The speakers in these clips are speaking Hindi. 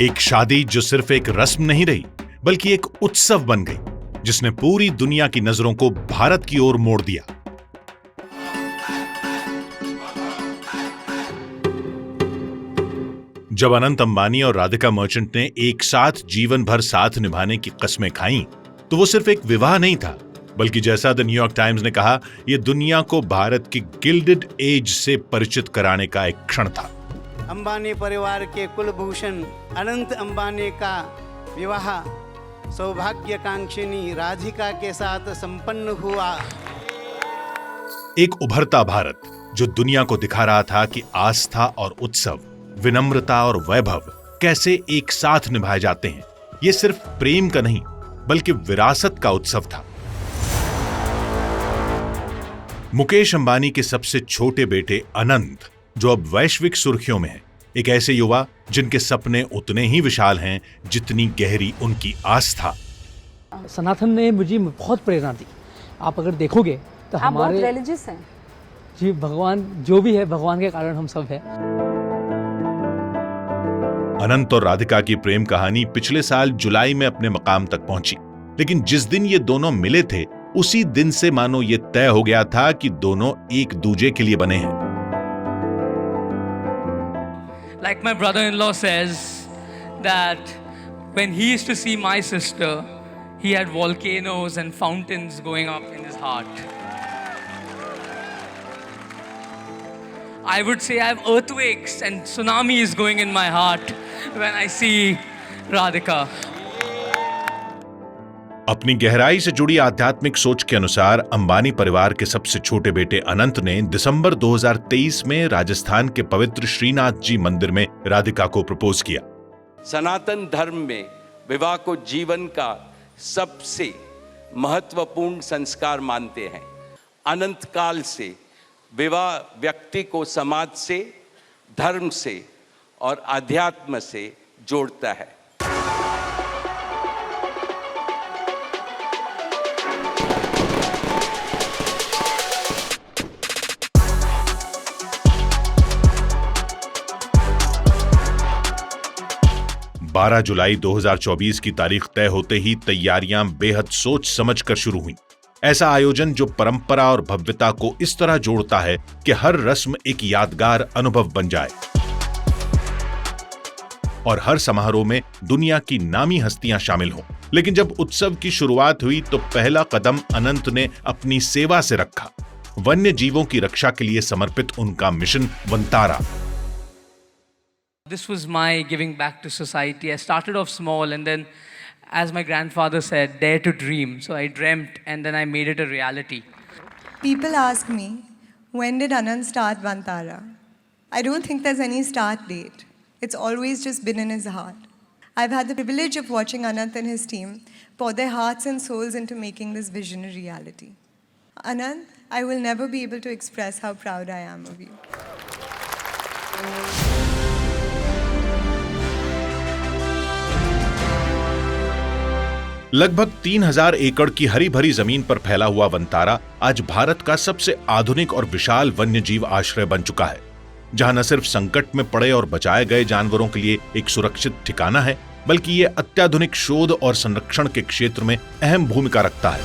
एक शादी जो सिर्फ एक रस्म नहीं रही बल्कि एक उत्सव बन गई, जिसने पूरी दुनिया की नजरों को भारत की ओर मोड़ दिया। जब अनंत अंबानी और राधिका मर्चेंट ने एक साथ जीवन भर साथ निभाने की कस्में खाईं, तो वो सिर्फ एक विवाह नहीं था, बल्कि जैसा द न्यूयॉर्क टाइम्स ने कहा, यह दुनिया को भारत की गिल्डेड एज से परिचित कराने का एक क्षण था। अंबानी परिवार के कुलभूषण अनंत अंबानी का विवाह सौभाग्यकांक्षिनी राधिका के साथ संपन्न हुआ। एक उभरता भारत जो दुनिया को दिखा रहा था कि आस्था और उत्सव, विनम्रता और वैभव कैसे एक साथ निभाए जाते हैं। ये सिर्फ प्रेम का नहीं बल्कि विरासत का उत्सव था। मुकेश अंबानी के सबसे छोटे बेटे अनंत, जो अब वैश्विक सुर्खियों में है, एक ऐसे युवा जिनके सपने उतने ही विशाल हैं जितनी गहरी उनकी आस्था। सनातन ने मुझे बहुत प्रेरणा दी। आप अगर देखोगे तो आप हमारे बहुत रिलीजियस हैं। जी, भगवान जो भी है, भगवान के कारण हम सब हैं। अनंत और राधिका की प्रेम कहानी पिछले साल जुलाई में अपने मकाम तक पहुंची, लेकिन जिस दिन ये दोनों मिले थे उसी दिन से मानो ये तय हो गया था कि दोनों एक दूजे के लिए बने हैं। Like my brother-in-law says that when he used to see my sister, he had volcanoes and fountains going up in his heart. I would say I have earthquakes and tsunamis going in my heart when I see Radhika. अपनी गहराई से जुड़ी आध्यात्मिक सोच के अनुसार अंबानी परिवार के सबसे छोटे बेटे अनंत ने दिसंबर 2023 में राजस्थान के पवित्र श्रीनाथ जी मंदिर में राधिका को प्रपोज किया। सनातन धर्म में विवाह को जीवन का सबसे महत्वपूर्ण संस्कार मानते हैं। अनंत काल से विवाह व्यक्ति को समाज से, धर्म से और आध्यात्म से जोड़ता है। 12 जुलाई 2024 की तारीख तय होते ही तैयारियां बेहद सोच समझकर शुरू हुईं। ऐसा आयोजन जो परंपरा और भव्यता को इस तरह जोड़ता है कि हर रस्म एक यादगार अनुभव बन जाए और हर समारोह में दुनिया की नामी हस्तियां शामिल हों। लेकिन जब उत्सव की शुरुआत हुई तो पहला कदम अनंत ने अपनी सेवा से रखा। वन्य जीवों की रक्षा के लिए समर्पित उनका mission Vantara. This was my giving back to society. I started off small and then, as my grandfather said, dare to dream. So I dreamt and then I made it a reality. People ask me, when did Anand start Vantara? I don't think there's any start date. It's always just been in his heart. I've had the privilege of watching Anand and his team pour their hearts and souls into making this vision a reality. Anand, I will never be able to express how proud I am of you. लगभग 3000 एकड़ की हरी भरी जमीन पर फैला हुआ वंतारा आज भारत का सबसे आधुनिक और विशाल वन्यजीव आश्रय बन चुका है, जहां न सिर्फ संकट में पड़े और बचाए गए जानवरों के लिए एक सुरक्षित ठिकाना है, बल्कि ये अत्याधुनिक शोध और संरक्षण के क्षेत्र में अहम भूमिका रखता है।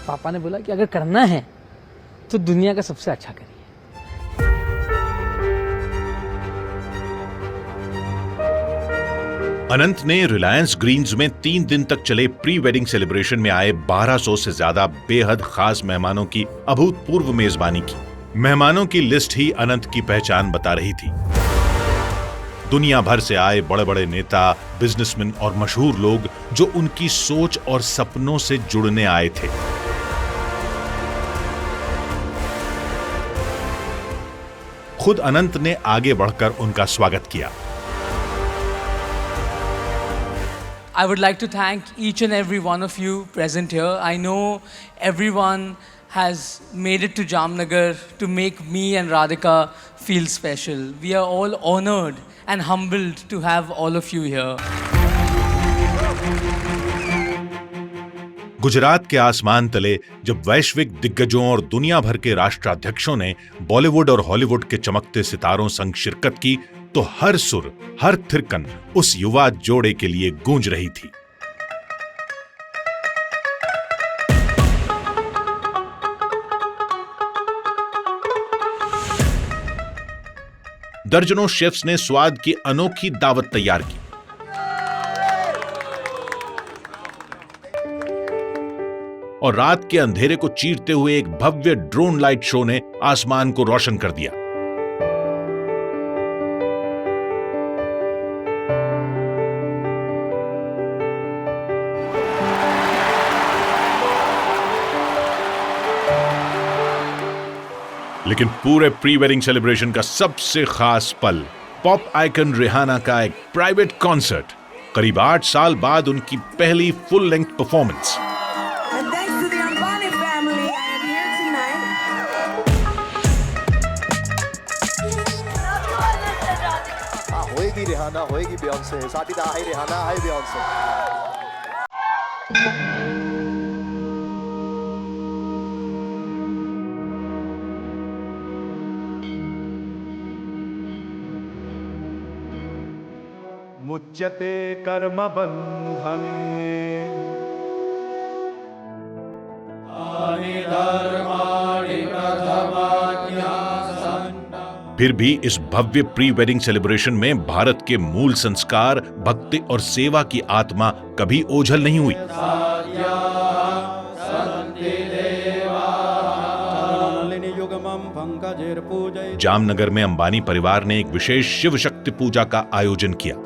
पापा ने बोला कि अगर करना है तो दुनिया का सबसे अच्छा करिए। अनंत ने रिलायंस ग्रीन्स में 3 दिन तक चले प्री वेडिंग सेलिब्रेशन में आए 1200 से ज्यादा बेहद खास मेहमानों की अभूतपूर्व मेजबानी की। मेहमानों की लिस्ट ही अनंत की पहचान बता रही थी। दुनिया भर से आए बड़े बड़े नेता, बिजनेसमैन और मशहूर लोग जो उनकी सोच और सपनों से जुड़ने आए थे। खुद अनंत ने आगे बढ़कर उनका स्वागत किया। I would like to thank each and every one of you present here. I know everyone has made it to Jamnagar to make me and Radhika feel special. We are all honored and humbled to have all of you here. Gujarat के आसमान तले जब वैश्विक दिग्गजों और दुनिया भर के राष्ट्राध्यक्षों ने बॉलीवुड और हॉलीवुड के चमकते सितारों संग शिरकत की, तो हर सुर, हर थिरकन उस युवा जोड़े के लिए गूंज रही थी। दर्जनों शेफ्स ने स्वाद की अनोखी दावत तैयार की। और रात के अंधेरे को चीरते हुए एक भव्य ड्रोन लाइट शो ने आसमान को रोशन कर दिया। लेकिन पूरे प्री वेडिंग सेलिब्रेशन का सबसे खास पल पॉप आइकन रिहाना का एक प्राइवेट कॉन्सर्ट, करीब 8 साल बाद उनकी पहली फुल लेंथ परफॉर्मेंस। होएगी रिहाना, होएगी बियॉन्से, साथ ही हाय रिहाना, हाय बियॉन्से। मुच्यते कर्म बंधन फिर भी इस भव्य प्री वेडिंग सेलिब्रेशन में भारत के मूल संस्कार, भक्ति और सेवा की आत्मा कभी ओझल नहीं हुई। जामनगर में अंबानी परिवार ने एक विशेष शिव शक्ति पूजा का आयोजन किया।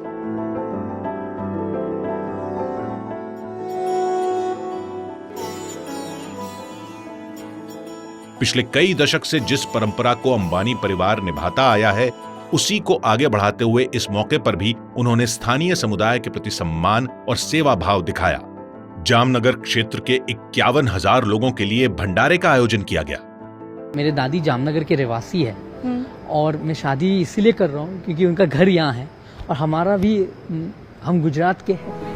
पिछले कई दशक से जिस परंपरा को अंबानी परिवार निभाता आया है, उसी को आगे बढ़ाते हुए इस मौके पर भी उन्होंने स्थानीय समुदाय के प्रति सम्मान और सेवा भाव दिखाया। जामनगर क्षेत्र के 51,000 लोगों के लिए भंडारे का आयोजन किया गया। मेरे दादी जामनगर के रहवासी है और मैं शादी इसीलिए कर रहा हूँ क्योंकि उनका घर यहाँ है और हमारा भी, हम गुजरात के हैं।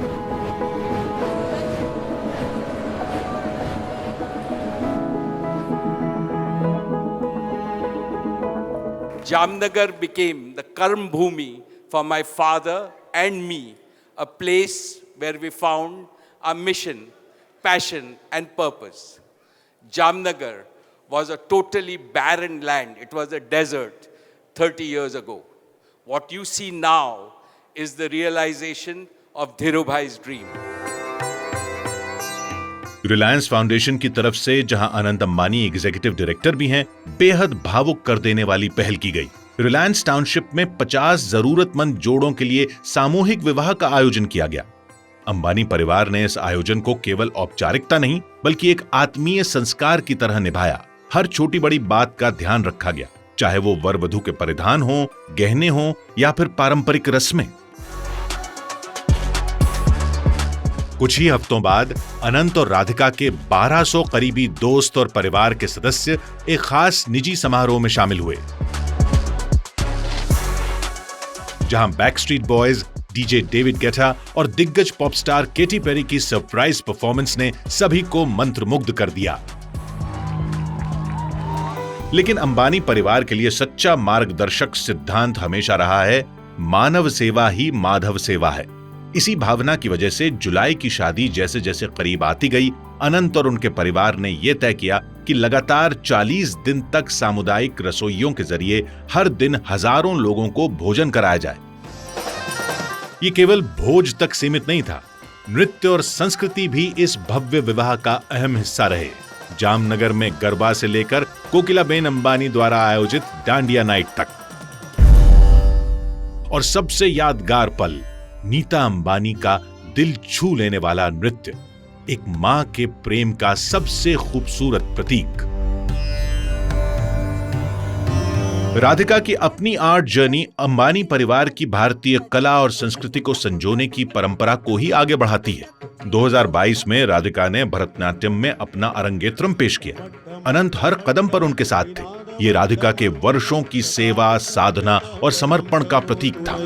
Jamnagar became the Karm Bhumi for my father and me, a place where we found our mission, passion and purpose. Jamnagar was a totally barren land. It was a desert 30 years ago. What you see now is the realization of Dhirubhai's dream. Reliance foundation की तरफ से, जहां अनंत अंबानी एग्जीक्यूटिव डायरेक्टर भी हैं, बेहद भावुक कर देने वाली पहल की गई। रिलायंस टाउनशिप में 50 जरूरतमंद जोड़ों के लिए सामूहिक विवाह का आयोजन किया गया। अंबानी परिवार ने इस आयोजन को केवल औपचारिकता नहीं, बल्कि एक आत्मीय संस्कार की तरह निभाया। हर छोटी बड़ी बात का ध्यान रखा गया, चाहे वो वर वधू के परिधान हो, गहने हो या फिर पारंपरिक रस्में। कुछ ही हफ्तों बाद अनंत और राधिका के 1200 करीबी दोस्त और परिवार के सदस्य एक खास निजी समारोह में शामिल हुए, जहां Backstreet boys, DJ David Guetta और दिग्गज पॉप स्टार केटी पेरी की सरप्राइज परफॉर्मेंस ने सभी को मंत्रमुग्ध कर दिया। लेकिन अंबानी परिवार के लिए सच्चा मार्गदर्शक सिद्धांत हमेशा रहा है, मानव सेवा ही माधव सेवा है। इसी भावना की वजह से जुलाई की शादी जैसे जैसे करीब आती गई, अनंत और उनके परिवार ने यह तय किया कि लगातार 40 दिन तक सामुदायिक रसोइयों के जरिए हर दिन हजारों लोगों को भोजन कराया जाए। ये केवल भोज तक सीमित नहीं था, नृत्य और संस्कृति भी इस भव्य विवाह का अहम हिस्सा रहे। जामनगर में गरबा से लेकर कोकिलाबेन अंबानी द्वारा आयोजित डांडिया नाइट तक, और सबसे यादगार पल नीता अंबानी का दिल छू लेने वाला नृत्य, एक मां के प्रेम का सबसे खूबसूरत प्रतीक। राधिका की अपनी आर्ट जर्नी अंबानी परिवार की भारतीय कला और संस्कृति को संजोने की परंपरा को ही आगे बढ़ाती है। 2022 में राधिका ने भरतनाट्यम में अपना अरंगेत्रम पेश किया। अनंत हर कदम पर उनके साथ थे। ये राधिका के वर्षों की सेवा, साधना और समर्पण का प्रतीक था।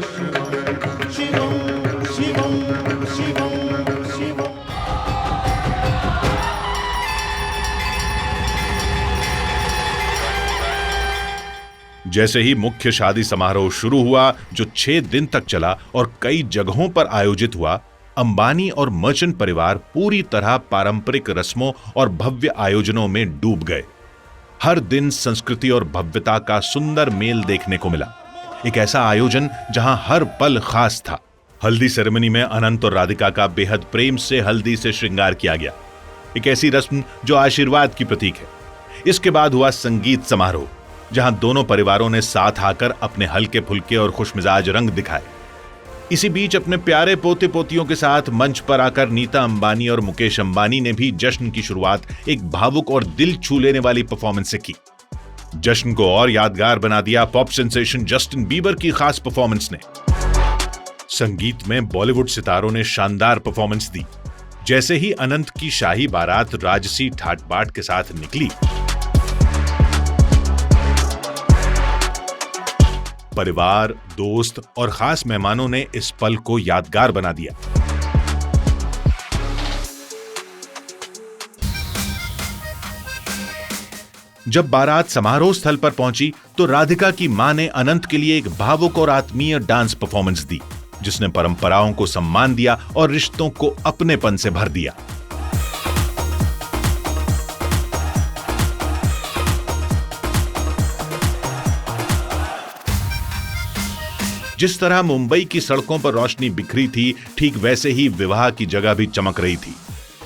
जैसे ही मुख्य शादी समारोह शुरू हुआ, जो 6 दिन तक चला और कई जगहों पर आयोजित हुआ, अंबानी और मर्चेंट परिवार पूरी तरह पारंपरिक रस्मों और भव्य आयोजनों में डूब गए। हर दिन संस्कृति और भव्यता का सुंदर मेल देखने को मिला। एक ऐसा आयोजन जहां हर पल खास था। हल्दी सेरेमनी में अनंत और राधिका का बेहद प्रेम से हल्दी से श्रृंगार किया गया, एक ऐसी रस्म जो आशीर्वाद की प्रतीक है। इसके बाद हुआ संगीत समारोह, जहां दोनों परिवारों ने साथ आकर अपने हल्के फुल्के और खुशमिजाज रंग दिखाए। इसी बीच अपने प्यारे पोते पोतियों के साथ मंच पर आकर नीता अंबानी और मुकेश अंबानी ने भी जश्न की शुरुआत एक भावुक और दिल छू लेने वाली परफॉर्मेंस से की। जश्न को और यादगार बना दिया पॉप सेंसेशन जस्टिन बीबर की खास परफॉर्मेंस ने। संगीत में बॉलीवुड सितारों ने शानदार परफॉर्मेंस दी। जैसे ही अनंत की शाही बारात राजसी ठाट बाट के साथ निकली, परिवार, दोस्त और खास मेहमानों ने इस पल को यादगार बना दिया। जब बारात समारोह स्थल पर पहुंची तो राधिका की मां ने अनंत के लिए एक भावुक और आत्मीय डांस परफॉर्मेंस दी, जिसने परंपराओं को सम्मान दिया और रिश्तों को अपनेपन से भर दिया। जिस तरह मुंबई की सड़कों पर रोशनी बिखरी थी, ठीक वैसे ही विवाह की जगह भी चमक रही थी।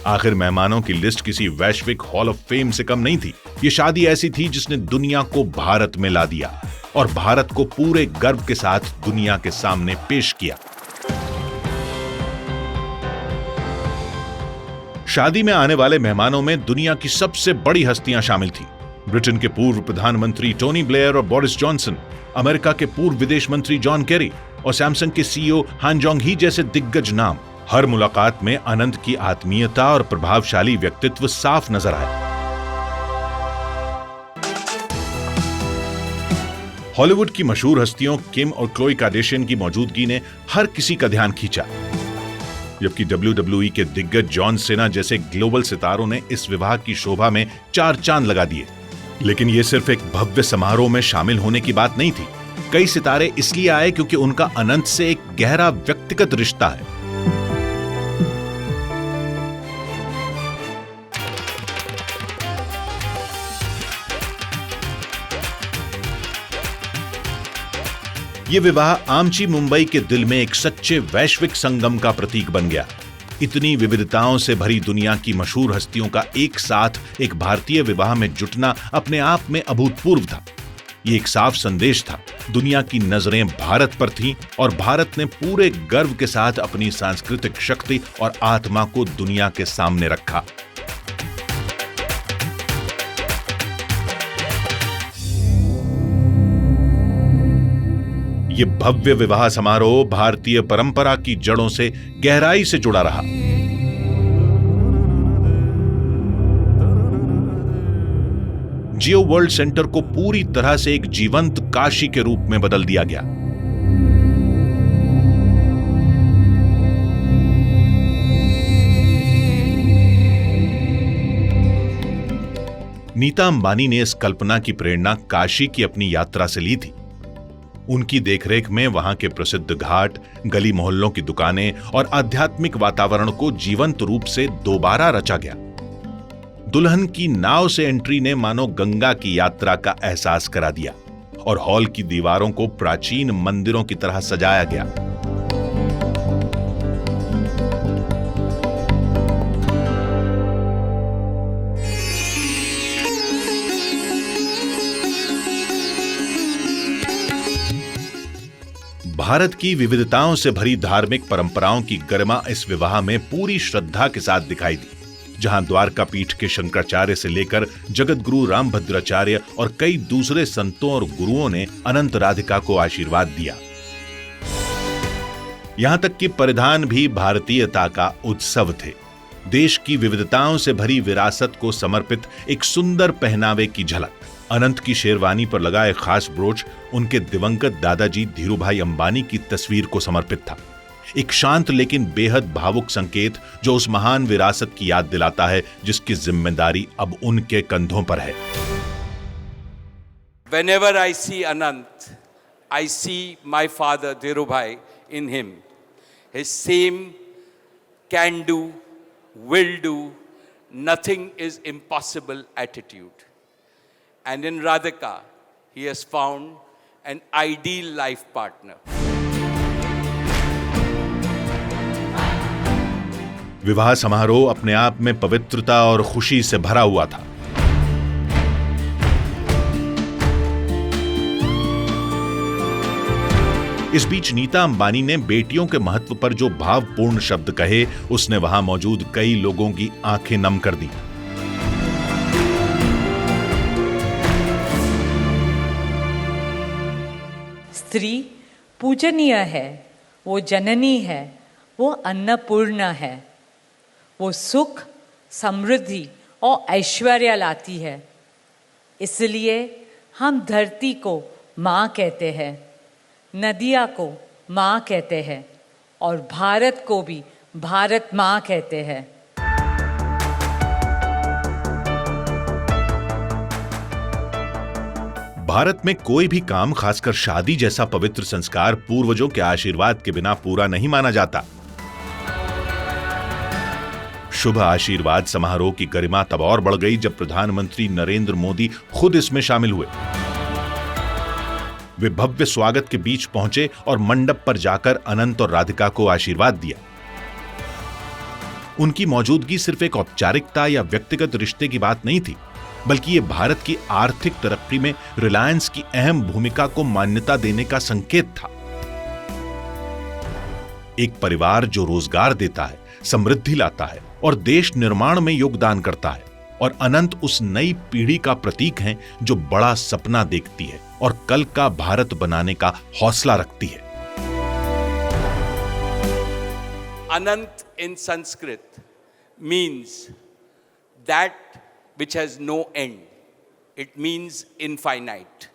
आखिर मेहमानों की लिस्ट किसी वैश्विक हॉल ऑफ फेम से कम नहीं थी। ये शादी ऐसी थी जिसने दुनिया को भारत में ला दिया और भारत को पूरे गर्व के साथ दुनिया के सामने पेश किया। शादी में आने वाले मेहमानों में दुनिया की सबसे बड़ी हस्तियां शामिल थी। ब्रिटेन के पूर्व प्रधानमंत्री टोनी ब्लेयर और बोरिस जॉनसन, अमेरिका के पूर्व विदेश मंत्री जॉन केरी और सैमसंग के सीईओ हान जोंग ही जैसे दिग्गज नाम। हर मुलाकात में अनंत की आत्मीयता और प्रभावशाली व्यक्तित्व साफ नजर आया। हॉलीवुड की मशहूर हस्तियों किम और क्लोई कार्दाशियन की मौजूदगी ने हर किसी का ध्यान खींचा, जबकि WWE के दिग्गज जॉन सेना जैसे ग्लोबल सितारों ने इस विवाह की शोभा में 4 चांद लगा दिए। लेकिन यह सिर्फ एक भव्य समारोह में शामिल होने की बात नहीं थी। कई सितारे इसलिए आए क्योंकि उनका अनंत से एक गहरा व्यक्तिगत रिश्ता है। यह विवाह आमची मुंबई के दिल में एक सच्चे वैश्विक संगम का प्रतीक बन गया। इतनी विविधताओं से भरी दुनिया की मशहूर हस्तियों का एक साथ एक भारतीय विवाह में जुटना अपने आप में अभूतपूर्व था। ये एक साफ संदेश था, दुनिया की नजरें भारत पर थीं और भारत ने पूरे गर्व के साथ अपनी सांस्कृतिक शक्ति और आत्मा को दुनिया के सामने रखा। ये भव्य विवाह समारोह भारतीय परंपरा की जड़ों से गहराई से जुड़ा रहा। जियो वर्ल्ड सेंटर को पूरी तरह से एक जीवंत काशी के रूप में बदल दिया गया। नीता अंबानी ने इस कल्पना की प्रेरणा काशी की अपनी यात्रा से ली थी। उनकी देखरेख में वहां के प्रसिद्ध घाट, गली मोहल्लों की दुकानें और आध्यात्मिक वातावरण को जीवंत रूप से दोबारा रचा गया। दुल्हन की नाव से एंट्री ने मानो गंगा की यात्रा का एहसास करा दिया और हॉल की दीवारों को प्राचीन मंदिरों की तरह सजाया गया। भारत की विविधताओं से भरी धार्मिक परंपराओं की गरिमा इस विवाह में पूरी श्रद्धा के साथ दिखाई दी। जहां द्वारका पीठ के शंकराचार्य से लेकर जगत गुरु रामभद्राचार्य और कई दूसरे संतों और गुरुओं ने अनंत राधिका को आशीर्वाद दिया। यहां तक कि परिधान भी भारतीयता का उत्सव थे। देश की विविधताओं से भरी विरासत को समर्पित एक सुंदर पहनावे की झलक। अनंत की शेरवानी पर लगा एक खास ब्रोच उनके दिवंगत दादाजी धीरूभाई अंबानी की तस्वीर को समर्पित था। एक शांत लेकिन बेहद भावुक संकेत जो उस महान विरासत की याद दिलाता है जिसकी जिम्मेदारी अब उनके कंधों पर है। Whenever I see Anant, I see my father Dhirubhai in him. His same can do, will do, nothing is impossible attitude. And in Radhika, he has found an ideal life partner. विवाह समारोह अपने आप में पवित्रता और खुशी से भरा हुआ था। इस बीच नीता अंबानी ने बेटियों के महत्व पर जो भावपूर्ण शब्द कहे, उसने वहां मौजूद कई लोगों की आंखें नम कर दी। स्त्री पूजनीय है, वो जननी है, वो अन्नपूर्णा है, वो सुख, समृद्धि और ऐश्वर्य लाती है। इसलिए हम धरती को माँ कहते हैं, नदिया को माँ कहते हैं और भारत को भी भारत माँ कहते हैं। भारत में कोई भी काम, खासकर शादी जैसा पवित्र संस्कार, पूर्वजों के आशीर्वाद के बिना पूरा नहीं माना जाता। शुभ आशीर्वाद समारोह की गरिमा तब और बढ़ गई जब प्रधानमंत्री नरेंद्र मोदी खुद इसमें शामिल हुए। वे भव्य स्वागत के बीच पहुंचे और मंडप पर जाकर अनंत और राधिका को आशीर्वाद दिया। उनकी मौजूदगी सिर्फ एक औपचारिकता या व्यक्तिगत रिश्ते की बात नहीं थी, बल्कि यह भारत की आर्थिक तरक्की में रिलायंस की अहम भूमिका को मान्यता देने का संकेत था। एक परिवार जो रोजगार देता है, समृद्धि लाता है और देश निर्माण में योगदान करता है, और अनंत उस नई पीढ़ी का प्रतीक हैं जो बड़ा सपना देखती है और कल का भारत बनाने का हौसला रखती है। Anant in Sanskrit means that which has no end. It means infinite.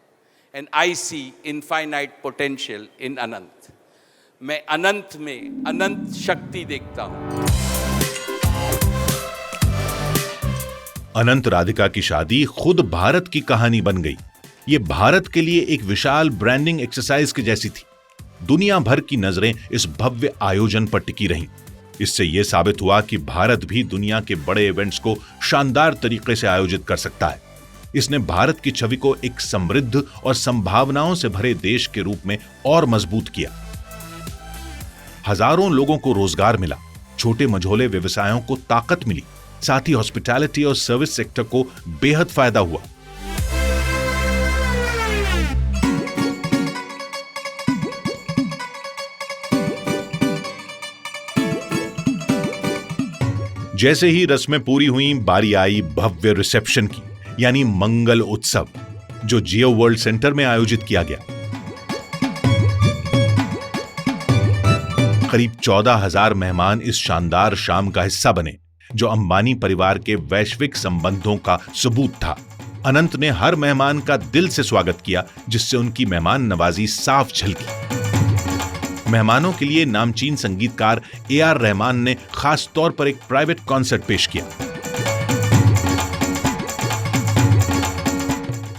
And I see infinite potential in Anant. मैं अनंत में अनंत शक्ति देखता हूं। अनंत राधिका की शादी खुद भारत की कहानी बन गई। ये भारत के लिए एक विशाल ब्रांडिंग एक्सरसाइज की जैसी थी। दुनिया भर की नजरें इस भव्य आयोजन पर टिकी रहीं। इससे यह साबित हुआ कि भारत भी दुनिया के बड़े इवेंट्स को शानदार तरीके से आयोजित कर सकता है। इसने भारत की छवि को एक समृद्ध और संभावनाओं से भरे देश के रूप में और मजबूत किया। हजारों लोगों को रोजगार मिला, छोटे मझोले व्यवसायों को ताकत मिली, साथ ही हॉस्पिटैलिटी और सर्विस सेक्टर को बेहद फायदा हुआ। जैसे ही रस्में पूरी हुई, बारी आई भव्य रिसेप्शन की, यानी मंगल उत्सव, जो जियो वर्ल्ड सेंटर में आयोजित किया गया। करीब 14,000 मेहमान इस शानदार शाम का हिस्सा बने, जो अंबानी परिवार के वैश्विक संबंधों का सबूत था। अनंत ने हर मेहमान का दिल से स्वागत किया, जिससे उनकी मेहमान नवाजी साफ झलकी। मेहमानों के लिए नामचीन संगीतकार AR रहमान ने खास तौर पर एक प्राइवेट कॉन्सर्ट पेश किया।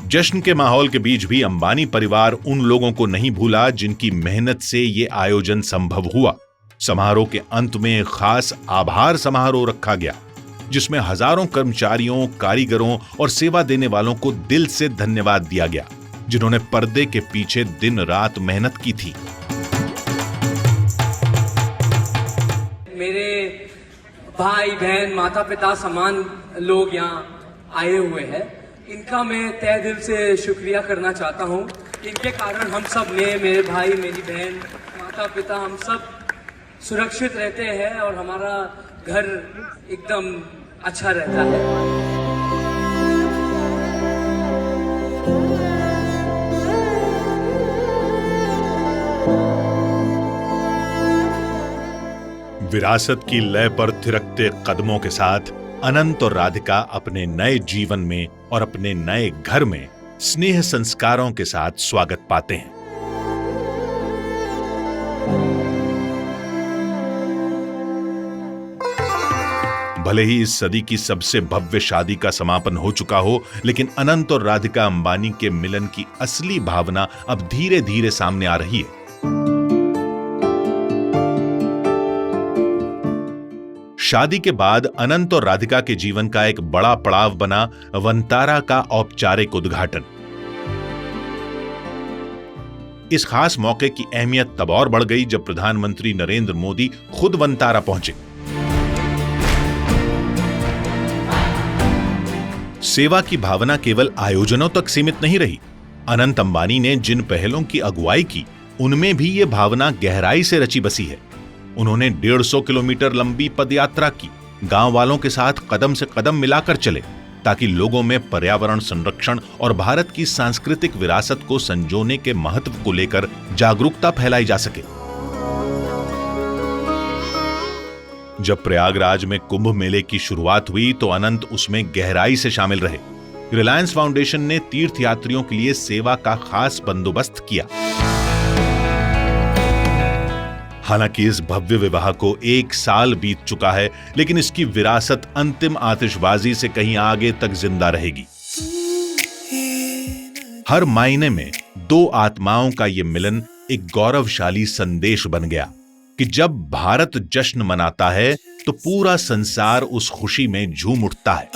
जश्न के माहौल के बीच भी अंबानी परिवार उन लोगों को नहीं भूला जिनकी मेहनत से ये आयोजन संभव हुआ। समारोह के अंत में खास आभार समारोह रखा गया, जिसमें हजारों कर्मचारियों, कारीगरों और सेवा देने वालों को दिल से धन्यवाद दिया गया, जिन्होंने पर्दे के पीछे दिन रात मेहनत की थी। मेरे भाई बहन, माता पिता समान लोग यहाँ आए हुए हैं, इनका मैं तहे दिल से शुक्रिया करना चाहता हूँ। इनके कारण हम सब ने, मेरे भाई, मेरी बहन, माता पिता, हम सब सुरक्षित रहते हैं और हमारा घर एकदम अच्छा रहता है। विरासत की लय पर थिरकते कदमों के साथ अनंत और राधिका अपने नए जीवन में और अपने नए घर में स्नेह संस्कारों के साथ स्वागत पाते हैं। भले ही इस सदी की सबसे भव्य शादी का समापन हो चुका हो, लेकिन अनंत और राधिका अंबानी के मिलन की असली भावना अब धीरे धीरे सामने आ रही है। शादी के बाद अनंत और राधिका के जीवन का एक बड़ा पड़ाव बना वंतारा का औपचारिक उद्घाटन। इस खास मौके की अहमियत तब और बढ़ गई जब प्रधानमंत्री नरेंद्र मोदी खुद वंतारा पहुंचे। सेवा की भावना केवल आयोजनों तक सीमित नहीं रही। अनंत अंबानी ने जिन पहलों की अगुवाई की, उनमें भी यह भावना गहराई से रची बसी है। उन्होंने 150 किलोमीटर लंबी पदयात्रा की, गांव वालों के साथ कदम से कदम मिलाकर चले ताकि लोगों में पर्यावरण संरक्षण और भारत की सांस्कृतिक विरासत को संजोने के महत्व को लेकर जागरूकता फैलाई जा सके। जब प्रयागराज में कुंभ मेले की शुरुआत हुई तो अनंत उसमें गहराई से शामिल रहे। रिलायंस फाउंडेशन ने तीर्थयात्रियों के लिए सेवा का खास बंदोबस्त किया। हालांकि इस भव्य विवाह को 1 साल बीत चुका है, लेकिन इसकी विरासत अंतिम आतिशबाजी से कहीं आगे तक जिंदा रहेगी। हर मायने में 2 आत्माओं का यह मिलन एक गौरवशाली संदेश बन गया कि जब भारत जश्न मनाता है तो पूरा संसार उस खुशी में झूम उठता है।